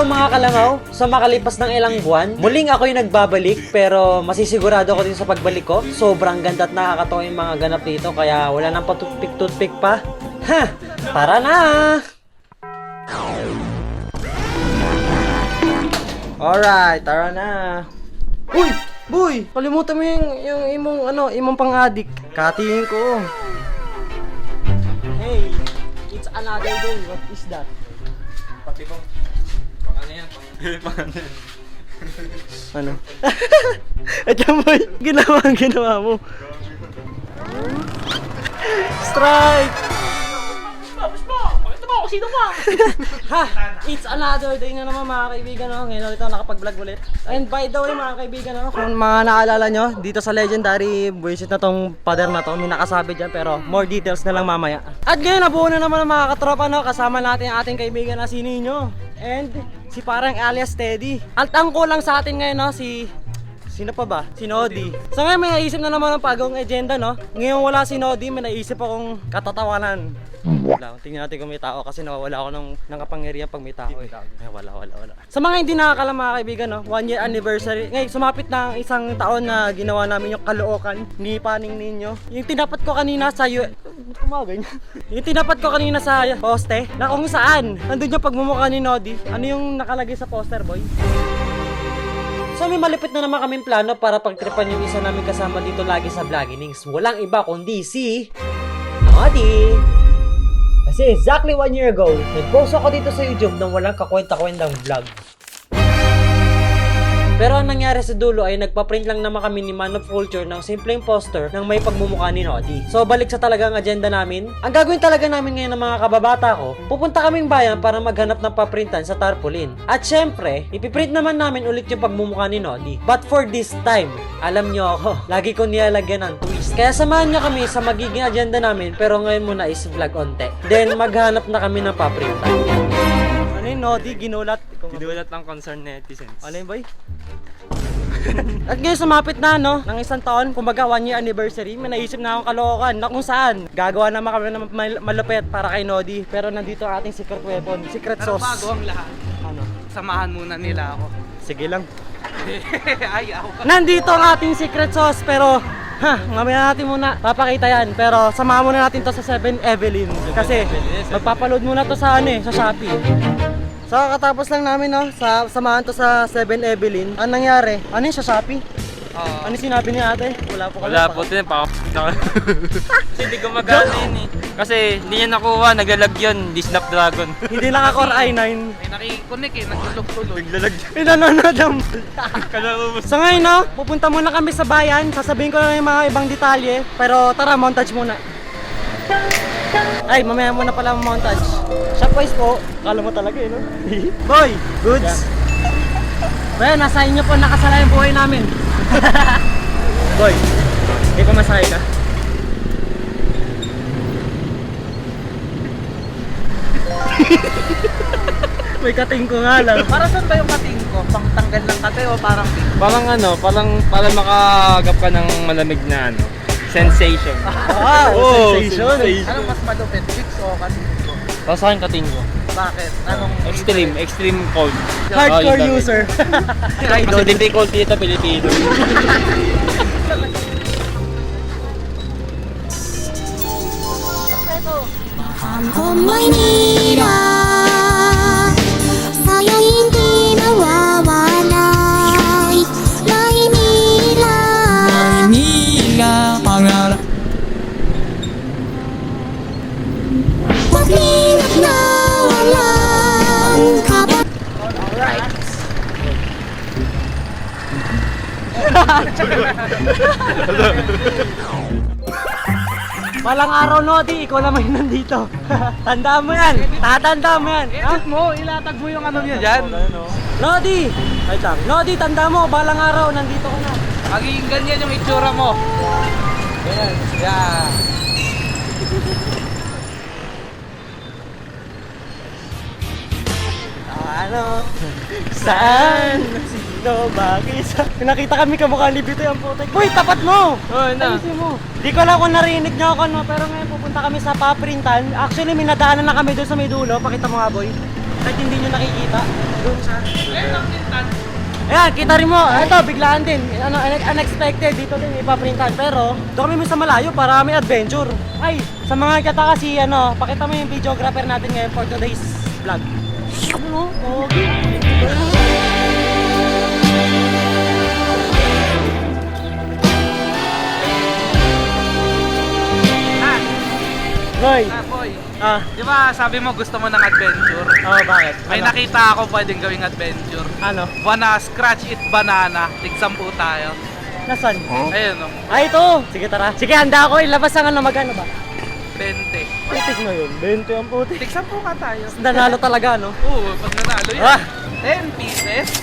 Hello mga kalangaw, sa makalipas ng ilang buwan, muling ako'y nagbabalik pero masisigurado ako din sa pagbalik ko. Sobrang ganda at nakakatawa yung mga ganap dito kaya wala nang patutpik-tutpik pa. Ha! Tara na! Alright, tara na. Uy! Boy! Kalimutan mo yung imong pang-adik. Katingin ko. Hey! It's another day. What is that? Pati bang pang ano yan? Pang ano yan? Ano? Ito boy, ginawa mo. Strike! Tapos mo! Pakita mo kung sino ka! Ha! It's another day na naman mga kaibigan. Ngayon ulit ako nakapag-vlog ulit. And by the way mga kaibigan, kung mga naalala nyo, dito sa Legendary Buisit na tong pader na to, may nakasabi dyan pero more details na lang mamaya. At ngayon nabuo na naman ang mga katropa, kasama natin ang ating kaibigan na si Nino. And si parang alias Teddy. At ang kulang sa atin ngayon sino pa ba? Si Nodi. So ngayon may naisip na naman ng pagong agenda Ngayon wala si Nodi, may naisip akong katatawanan. Wala, tingnan natin kung may tao kasi nawawala ako ng kapangyarihan pag may tao Ay, wala. Sa mga hindi nakakalam mga kaibigan 1 year anniversary. Ngayon sumapit na ang isang taon na ginawa namin yung Caloocan ni Paning Ninyo. Yung tinapat ko kanina sa yung tinapat ko kanina sa poste na kung saan nandun yung pagmumukha ni Nodi. Ano yung nakalagay sa poster, boy? So may malipit na naman kaming plano para pagtripan yung isa namin kasama dito lagi sa Vloggingings. Walang iba kundi si Nodi. Kasi exactly 1 year ago, nag-post ako dito sa YouTube ng walang kakwenta-kwentang vlog. Pero ang nangyari sa dulo ay nagpa-print lang naman kami ni Man of Culture ng simpleng poster ng may pagmumukha ni Nodi. So balik sa talagang agenda namin. Ang gagawin talaga namin ngayon ng mga kababata ko, pupunta kaming bayan para maghanap ng paprintan sa tarpaulin. At syempre, ipiprint naman namin ulit yung pagmumukha ni Nodi. But for this time, alam nyo ako, lagi ko nilalagyan ng twist. Kaya samahan nyo kami sa magiging agenda namin pero ngayon muna is vlog onte. Then maghanap na kami ng paprintan. Ano yung Nodi? Ginulat? Ginulat ng concern netizens. Ano yun, boy? At ngayon sumapit na ng isang taon, kumbaga 1 year anniversary, may naisip na akong Caloocan na kung saan gagawa naman kami ng malupit para kay Nodi. Pero nandito ang ating secret weapon, secret sauce. Pero bago ang lahat, samahan muna nila ako. Sige lang. Ayaw. Nandito ang ating secret sauce pero mamaya natin muna papakita yan. Pero samahan muna natin to sa 7 Evelyn kasi magpapaload muna to sa sa Shopee. So katapos lang namin samahan to sa 7 Evelyn. Anong nangyari? Ano yung sa Shopee? Ano sinabi niya ate? Wala po din pa. Kasi hindi gumagana yun Kasi hindi niya nakuha, naglalag yun, di Snapdragon. Hindi lang ako Core i9. May nakikonek nagtulog-tulog. Naglalag. Pinanonood ang Kalaubos. So ngayon pupunta muna kami sa bayan. Sasabihin ko na yung mga ibang detalye. Pero tara, montage muna. Ay, mamaya muna pala ang montage. Shopwise po. Kala mo talaga no? Boy, goods. Well, nasa inyo po nakasala yung buhay namin. Boy, hindi pa masahe ka? May kating ko nga lang. Para saan ba yung kating ko? Pang tanggal ng kate o parang pink? Parang makagap ka ng malamig na sensation. Wow, sensation. Anong mas malupit? Fix o kating ko? Para sa akin kating ko. Bakit? Anong Extreme cold. Hardcore user. Kasi difficulty ito Pilipino. Maynila, sa'yo hindi nawawalay. Maynila, Maynila, pangarap. Pag-ingat na walang kapat. Alright. Walang araw, Nodi, ikaw naman yung nandito. Tandaan mo yan, tatandaan mo yan. edit mo, ilatag mo yung ano niya dyan. Nodi! Wait lang. Nodi, tandaan mo, balang araw, nandito ka na. Magiging ganyan yung itsura mo. Ayan. Yeah. Ano? Saan? Sino? Bakit? Nakita kami kamukha ni Bitoy ang putek. Uy, tapat mo! Ayusin mo. Di ko alam kung narinig niyo ako, no? Pero ngayon pupunta kami sa paprintan. Actually, may nadaanan na kami doon sa may dulo. Pakita mo nga, boy. kahit hindi nyo nakikita. Doon sa... Ayan, kita rin mo. Ito, biglaan din. Ano, unexpected. Dito din ipaprintan. Pero, doon kami sa malayo para may adventure. Ay, sa mga kata kasi, ano, pakita mo yung videographer natin ngayon for today's vlog. Ano? Okay. Boy. Boy, Ah, di ba sabi mo gusto mo ng adventure? bakit? May Ano? nakita ako pwedeng gawing adventure. Ano? Wanna scratch it banana. Tig-10 tayo. Nasaan? Ayun o, Ay, ito! Sige, tara. Sige, handa ako. Ilabas ang ano, magkano ba? 20. Putik na yun. 20 ang putik. Tig-10 ka tayo. Nanalo talaga, no? Oo, pag nanalo yun. Ah! 10 pieces.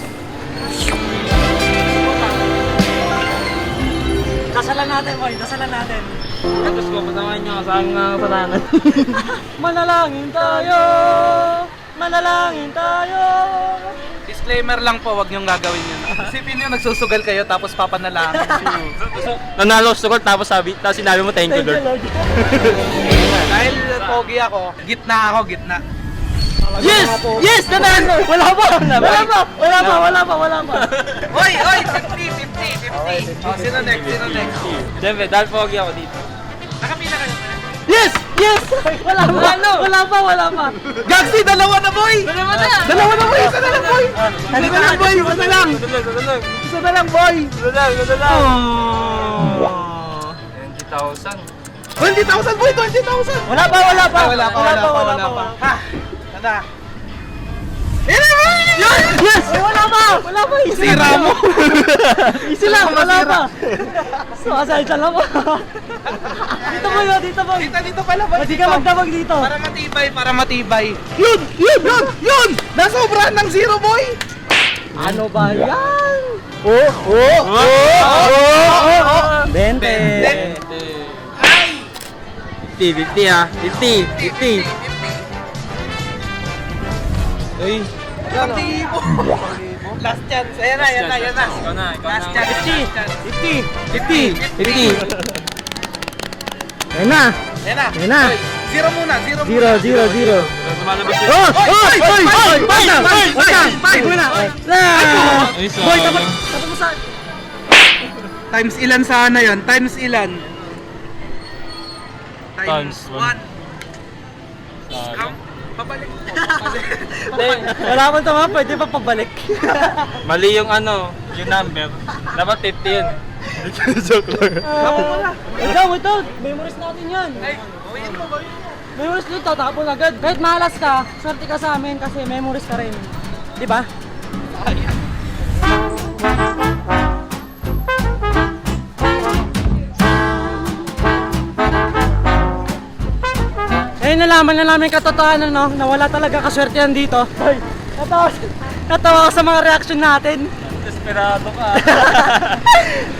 Dasalan natin, boy. Dasalan natin. Tapos ko, pasamahin nyo sa aking kasalanan. Manalangin tayo! Manalangin tayo! Disclaimer lang po, wag niyong gagawin yun. Isipin niyo nagsusugal kayo tapos papanalangin. Nanalo sugal tapos sinabi mo thank you Lord. Dahil pogi ako, gitna. Yes! Yes! Nanalo! Wala pa! Wala pa! Oy! 50! Oh, sino next? Siyempre, dahil pogi ako dito. Nakapila kayo. Yes! Yes! Wala pa! Gaxi, dalawa na boy! Dalawa na boy! Isa na lang boy! Isa na lang boy! Oh. 20,000. 20,000 boy! 20,000! Wala pa! Ha! Tanda! Yes! Wala pa! Sira mo! Easy lang, wala pa! So, asal siya lang po. Dito po! Dito pala boy! Pwede ka magdamag dito. Para matibay! Yun! Nasobrahan ng 0 boy! Ano ba yan? 20. 50 ah. 50. Uy. Last chance! Ayan na! Ikaw na. Last chance! 50. Ayun na. Ayan na! Oy, zero muna! 0. Lumalabas yun. Boy, tapos mo sa... Times ilan sana yon? Times ilan? Times 1. Pabalik mo. Wala man tama, pwede pa pabalik. Mali yung number. Dapat 50 yun. Joke lang. Ito, memories natin yan. Gawin mo. Memories nyo, tatapon agad. Kahit malas ka, swerte ka sa amin kasi memories ka rin. Di ba? Ayun, nalaman na namin katotohanan, no? Na wala talaga kaswertehan dito. Hoy, natawa ako sa mga reaction natin. Desperado ka.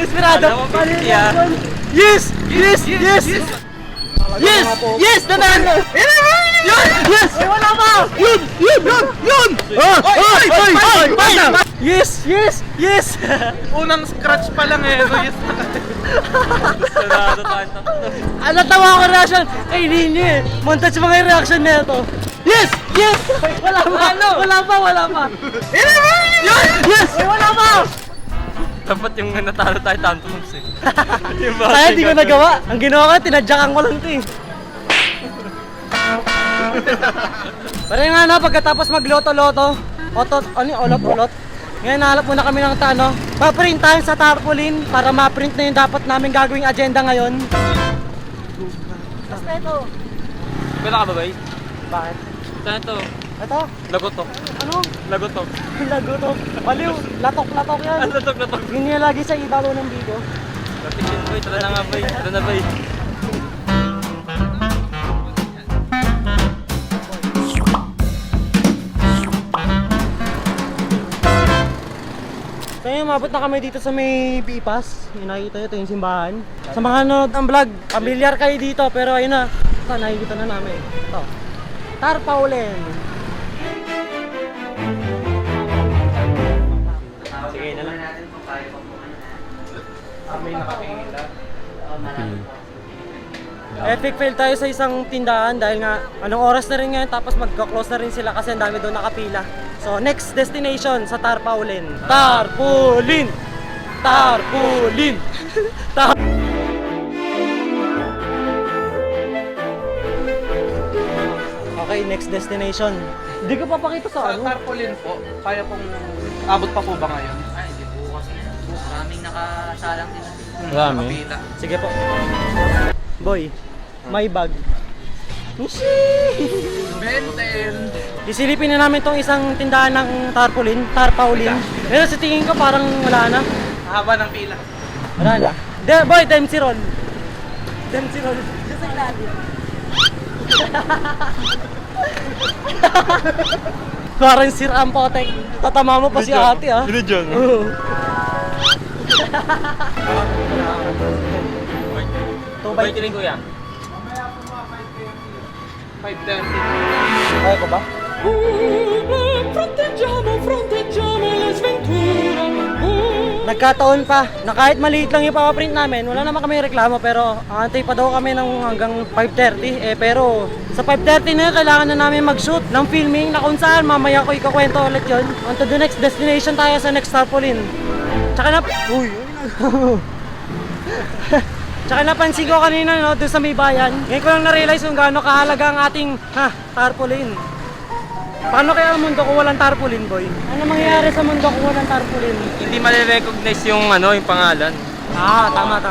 Desperado. Alam mo, 50 ah. Yes! Nanalo! Yes! Ay, wala pa! Yun! Yes! Unang scratch pa lang eh. Yes. Desperado tayo. Natawa ako reaction. Ay, hindi eh. Montage mga yung reaction na ito. Yes! Ay, wala pa! Yes! Ay, wala pa! Dapat yung natalo tayo tantrums eh. Kaya di ko nagawa. Ang ginawa ko, tinadyakan ko lang ito eh. Pero yung pagkatapos magloto-loto, olot-olot. Ngayon nahalap muna kami ng paprintahan sa tarpaulin para ma-print na yung dapat namin gagawing agenda ngayon. Basta ito. Pwede ka ba ba? Bakit? Saan ito? Ito? Lagotok. Ano? Lagotok. Lago to. Baliw. Latok yan. Ang latok. Yun yung lagi sa ibabaw ng bigo. Latik boy. Tara na nga boy. Tara na boy. So yun, umabot na kami dito sa may Bipas. Yung nakikita nyo, ito yung simbahan. Sa mga nanonood ng vlog, pamilyar kayo dito, pero ayun na. Ito, nakikita na namin. Ito. Tarpaulin. Sige na lang. May nakakita. Epic fail tayo sa isang tindahan dahil nga anong oras na rin ngayon tapos magka-close na rin sila kasi ang dami doon nakapila. So next destination sa Tarpaulin. Tarpaulin! Tarpaulin! Okay, next destination. Hindi ko papakita sa Sa ano. tarpaulin po, kaya pong abot pa po ba ngayon? Ay, hindi po kasi. Maraming nakasalang din. Marami. Kapila. Sige po. Boy, may bag. Ushi! Benten! Isilipin na namin tong isang tindahan ng Tarpaulin. Pero sa tingin ko parang wala na. Haba ng pila. Wala na. Boy, Dempsey roll. Dempsey roll. Sa ilalim. Parang sira ang potek. Tatama mo pa si ate ha. Sino dyan? Oo. Tubay rin kuya. 5:30. Kaya ko ba? Nagkataon pa na kahit maliit lang yung papaprint namin, wala naman kami reklamo pero antay pa daw kami ng hanggang 5:30 pero sa 5:30 na yun, kailangan na namin mag-shoot ng filming na kung saan mamaya ko ikakwento ulit yun. On to the next destination tayo sa next Tarpaulin. Tsaka na... Uy! Tsaka napansin ko kanina no, doon sa may bayan. Ngayon ko lang na-realize kung gaano kahalaga ang ating tarpaulin. Paano kaya ang mundo kung walang tarpaulin, boy? Ano mangyayari sa mundo kung walang tarpaulin? Hindi mali-recognize yung yung pangalan. Tama.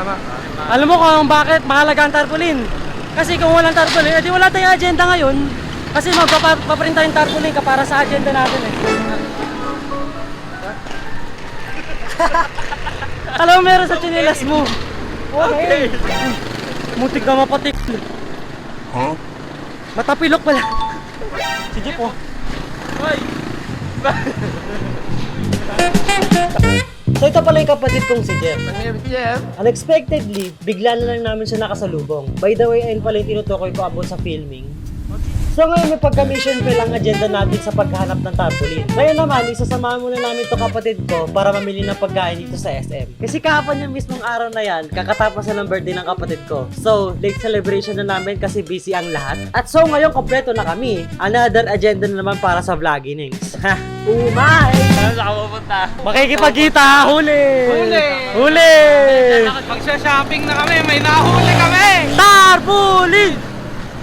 Alam mo kung bakit mahalaga ang tarpaulin? Kasi kung walang tarpaulin, edi wala tayong agenda ngayon. Kasi magpaprint tayong tarpaulin ka para sa agenda natin eh. Alam mo meron sa tsinelas mo. Okay. Mutik na mapatik. Huh? Matapilok pala. Si Jeep oh. So ito pala yung kapatid kong si Jeff. Unexpectedly, bigla na lang namin siya nakasalubong. By the way, ayun pala yung tinutukoy ko about sa filming. So ngayon may pagka-mission fail ang agenda natin sa paghahanap ng tarpaulin. Ngayon naman, isasamahan muna namin to kapatid ko para mamili ng pagkain dito sa SM. Kasi kahapon yung mismong araw na yan, kakatapos na ng birthday ng kapatid ko. So, late celebration na namin kasi busy ang lahat. At so ngayon, kompleto na kami. Another agenda na naman para sa vloggings. Ha! Umay! Saan sa pupunta? Makikipagkita! Huli! Huli! Huli! Magsha-shopping na kami, may nahuli kami! Tarpaulin!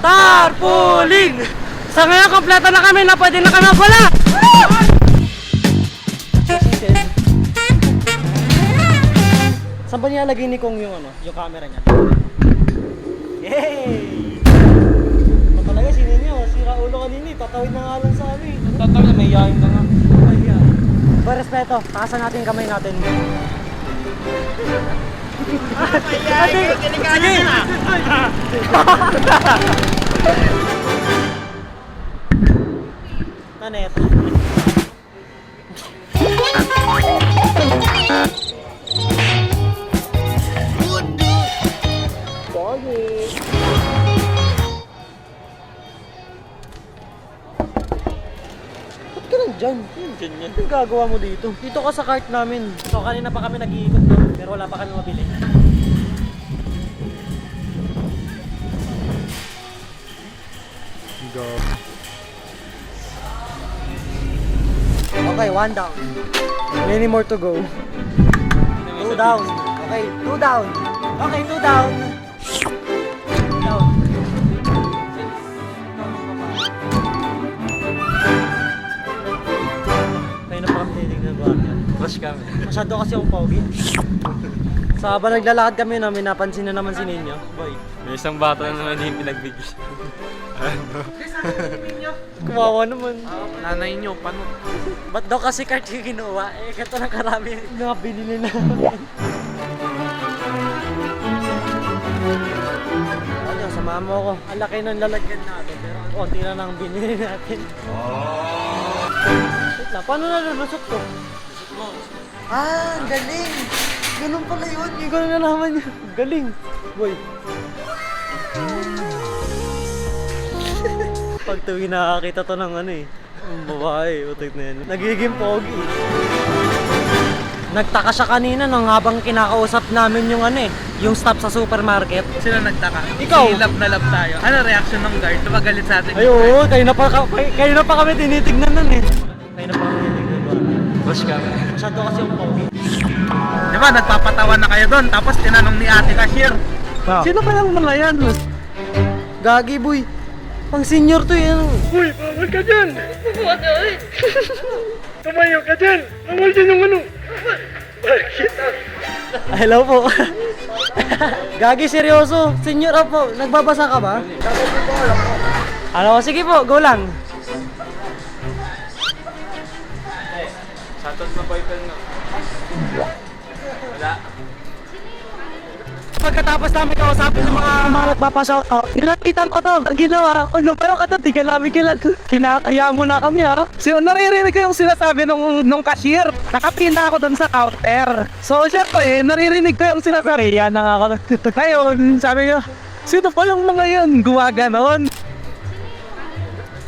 Tarpaulin! Sa ngayon, kompleto na kami na pwede na kami wala! Saan ba nilalagay ni Kong yung yung camera niya? Yay! Ito talaga, sino niya? Sira ulo kanina, tatawid na nga lang sa amin. Tatawag na may yahin na nga. Ba, respeto, takasan natin yung kamay natin. Sige! Tanet. Ba't ka nandyan? Anong gagawa mo dito? Dito ka sa cart namin. So kanina pa kami nag-iikot doon, pero wala pa kami mabili. Go. Okay, 1 down. Many more to go. 2 down. Okay, 2 down. Okay, 2 down. 2 down. Kayo na pa kami tinignan ba? Rush kami. Masyado kasi yung pogi. Sa habang naglalakad kami na may napansin na naman si Ninyo. Boy. May isang bata na naman yung pinagbigay. Kumawa naman. Nanay nyo, paano? Ba't daw kasi cart yung ginawa? Eh, ganito na karami mga binili namin. Ano, sama mo ako. Ang laki ng lalagyan natin, pero ang konti na lang binili natin. Wait lang, paano nalulusot to? Ang galing! Ganun pala yun. Hindi ko na nalaman yun. Galing. Boy. Pag tuwing nakakita to ng ang babae, utot na yan. Nagiging pogi. Nagtaka siya kanina nung habang kinakausap namin yung yung staff sa supermarket. Sila nagtaka. Ikaw? Si love na love tayo. Ano reaction ng guard? Lumagalit sa atin. Ay, oo, kayo na pa kami tinitignan nun Kayo na pa kami tinitignan. Boss ka. Masyado kasi yung pogi. Di ba, nagpapatawa na kayo doon. Tapos tinanong ni ate cashier. Sino kayang mga yan? Gagi, boy. Pang senior to yan. Uy, bawal ka dyan! Tumayo ka dyan! Bawal dyan yung ano! Hello po. Gagi, seryoso. Senior po. Nagbabasa ka ba? Ano, sige po, go lang. Satot na boyfriend nga. Wala. Pagkatapos namin kausapin ng mga nagpapasok, nakita ko to, ginawa ko, pero ka to, di ka namin kinakaya mo na kami So, naririnig ko yung sinasabi nung cashier. Nakapila ako doon sa counter. So, syempre, naririnig ko yung sinasabi. Yan na ako. Ngayon, sabi niya, sino pa yung mga yan? Gumaganon.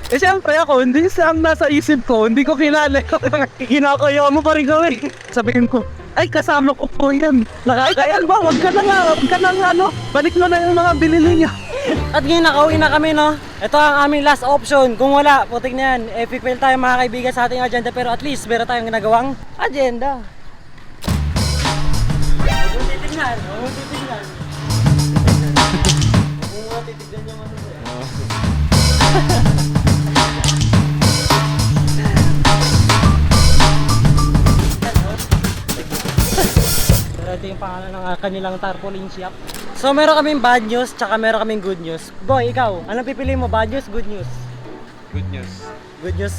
Syempre ako, hindi siyang nasa isip ko, hindi ko kilala. Kinakaya mo pa rin kami. Sabihin ko, ay, kasama ko po yan. Nakakayan ba? Huwag ka na balik mo na yung mga binili niya. At ngayon, nakauwi na kami, no? Ito ang aming last option. Kung wala, putik na yan. Fail tayo mga kaibigan sa ating agenda, pero at least meron tayong ginagawang agenda. Huwag mong titignan. Huwag mong titignan. Huwag mong titignan yung ano ko. Ito yung pangalan ng kanilang tarpaulin shop. So meron kaming bad news, tsaka meron kaming good news. Boy, ikaw, anong pipili mo? Bad news, good news? Good news. Good news.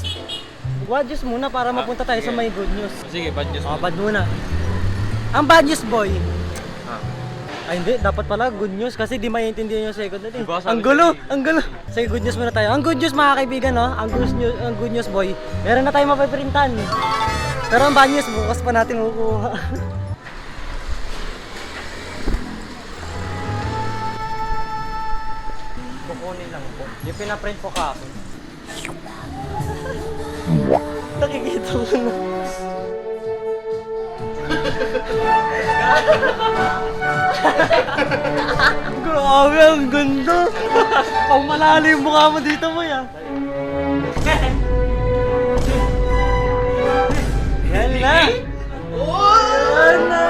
Bad news muna para mapunta tayo sa may good news. Sige, bad news. Bad muna. Ang bad news, boy. Ay hindi, dapat pala good news kasi di maintindihan yung second na Diba, Ang sabi gulo, ko ang gulo. Sige, good news muna tayo. Ang good news mga kaibigan, no? Ang good news, boy. Meron na tayong mapiprintan. Pero ang bad news, bukas pa natin makukuha. Kukunin lang po. Yung pinaprint ko kahapon. Nakikita mo na. Grabe, ang ganda. Pang malalim yung mukha mo dito mo yan. Yan na. Yan na.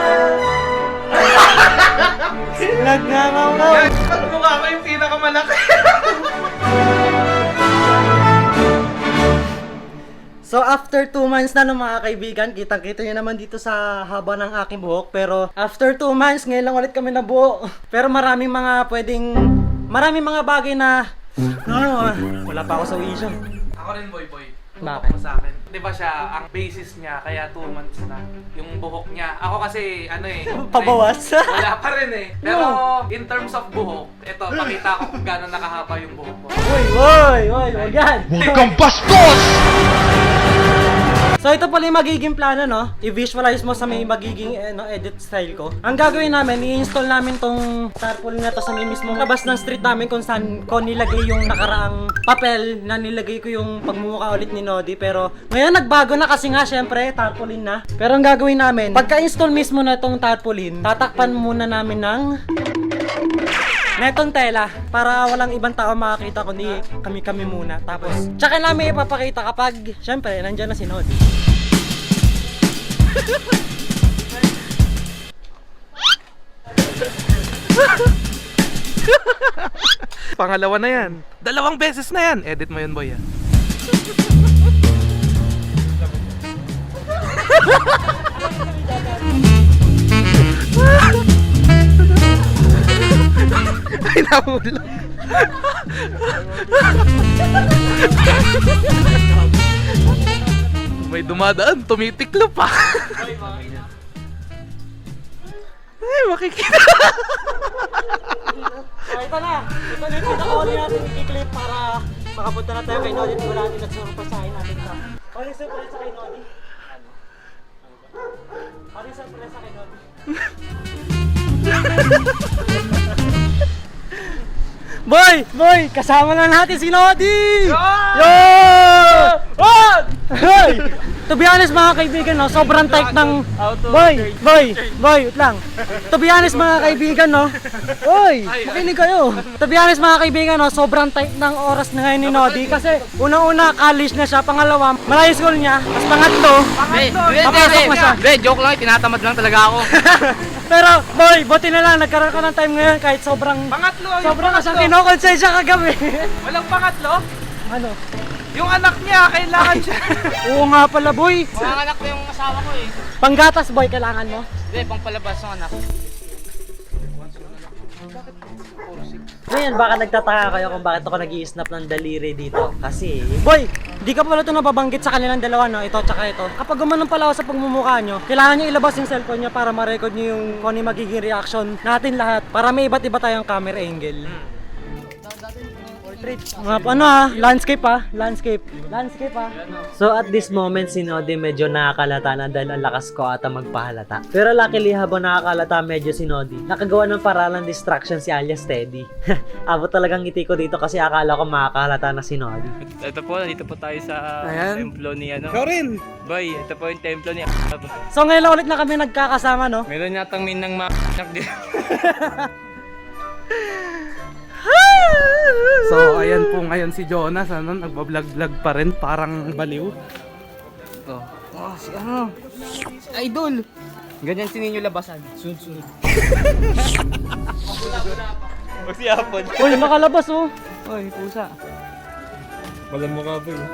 Nagnangaw. Ano mukha ko yung pinakamalaki? So after 2 months na no mga kaibigan, kitang-kita nyo naman dito sa haba ng aking buhok. Pero after 2 months, ngayon lang ulit kami nabuo. Pero maraming mga bagay na wala pa ako sa vision. Ako rin, boy. Bakit? Sa akin. Di ba siya, ang basis niya, kaya 2 months na yung buhok niya. Ako kasi, Pabawas. wala pa rin Pero, in terms of buhok, ito, pakita ko kung gano'n nakahaba yung buhok ko. Uy, wag yan. Huwag kang bastos! So ito pala yung magiging plano, no? I-visualize mo sa may magiging edit style ko. Ang gagawin namin, i-install namin tong tarpaulin na to sa may mismong labas ng street namin kung saan ko nilagay yung nakaraang papel na nilagay ko yung pagmumukha ulit ni Nodi. Pero ngayon nagbago na kasi nga syempre, tarpaulin na. Pero ang gagawin namin, pagka-install mismo na tong tarpaulin, tatakpan muna namin ng netong tela para walang ibang tao makakita kundi kami muna. Tapos, tsaka namin ipapakita kapag, syempre, nandyan na si Nodi. Pangalawa na yan. 2 beses na yan. Edit mo yun, boy. Ay, nahulog. May dumadaan, tumitiklop pa. Ay, makikita. So, ito na. Ito na yung pinaka-uli natin i-clip para makapunta na tayo kay Nodi at wala natin nagsurpresahin natin ito. Paano yung surpresa kay Nodi? Paano yung surpresa kay Nodi? Boy! Kasama na natin si Nodi! Yo! Hoy! To be honest mga kaibigan, no, sobrang tight ng... Boy, wait lang. To be honest mga kaibigan, no. Oy, makinig kayo. To be honest mga kaibigan, no, sobrang tight ng oras na ngayon ni Nodi kasi unang-una college na siya, pangalawa, malayo school niya, tapos pangatlo, papasok na siya. Be, joke lang, tinatamad lang talaga ako. Pero boy, buti na lang nagkaroon ka ng time ngayon kahit sobrang sobrang asang kinokonsensya kagabi. Walang pangatlo? Ano? Yung anak niya, kailangan siya. Oo nga pala boy. Mga anak ko yung asawa ko eh. Panggatas boy kailangan mo. Hindi, pang palabas ng anak. Ngayon, baka nagtataka kayo kung bakit ako nag-i-snap ng daliri dito. Kasi, boy, di ka pala ito nababanggit sa kanilang dalawa, no? Ito tsaka ito. Kapag gumanong pala ako sa pagmumukha nyo, kailangan nyo ilabas yung cellphone nyo para ma-record nyo yung kung ano yung magiging reaction natin lahat. Para may iba't iba tayong camera angle. Landscape So at this moment, si Nodi medyo nakakalata na dahil ang lakas ko ata magpahalata. Pero luckily habang nakakalata medyo si Nodi, nakagawa ng paralang distraction si alias Teddy. Abot talagang ngiti ko dito kasi akala ko makakahalata na si Nodi. Ito po, nandito po tayo sa templo ni ano. Ikaw rin. Boy, ito po yung templo ni So ngayon lang ulit na kami nagkakasama, no? Meron yatang minang anak dito. So, ayan po ngayon si Jonas, ano, nagbablog-vlog pa rin, parang baliw. Si ano? Idol! Ganyan si Ninyo labasan. Sunod-sunod. O si Apon. Uy, nakalabas oh. Oy, pusa. Balan mo ka ba eh.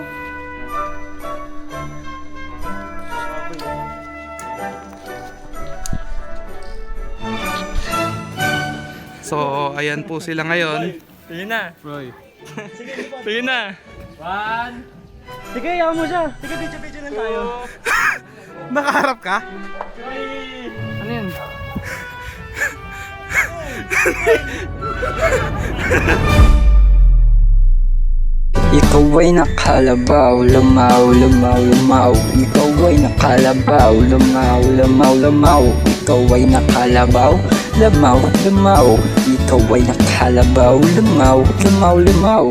So, ayan po sila ngayon. Sige na. Roy. Sige na. One. Sige, yaman mo siya. Sige, video lang tayo. Nakaharap ka? Ano yun? Ikaw ay nakalabaw, lamaw, lamaw, lamaw. Ikaw ay nakalabaw, lamaw, lamaw, lamaw. Ikaw ay nakalabaw, lamaw, lamaw. Ikaw ay nakalabaw, lamaw, lamaw, lamaw.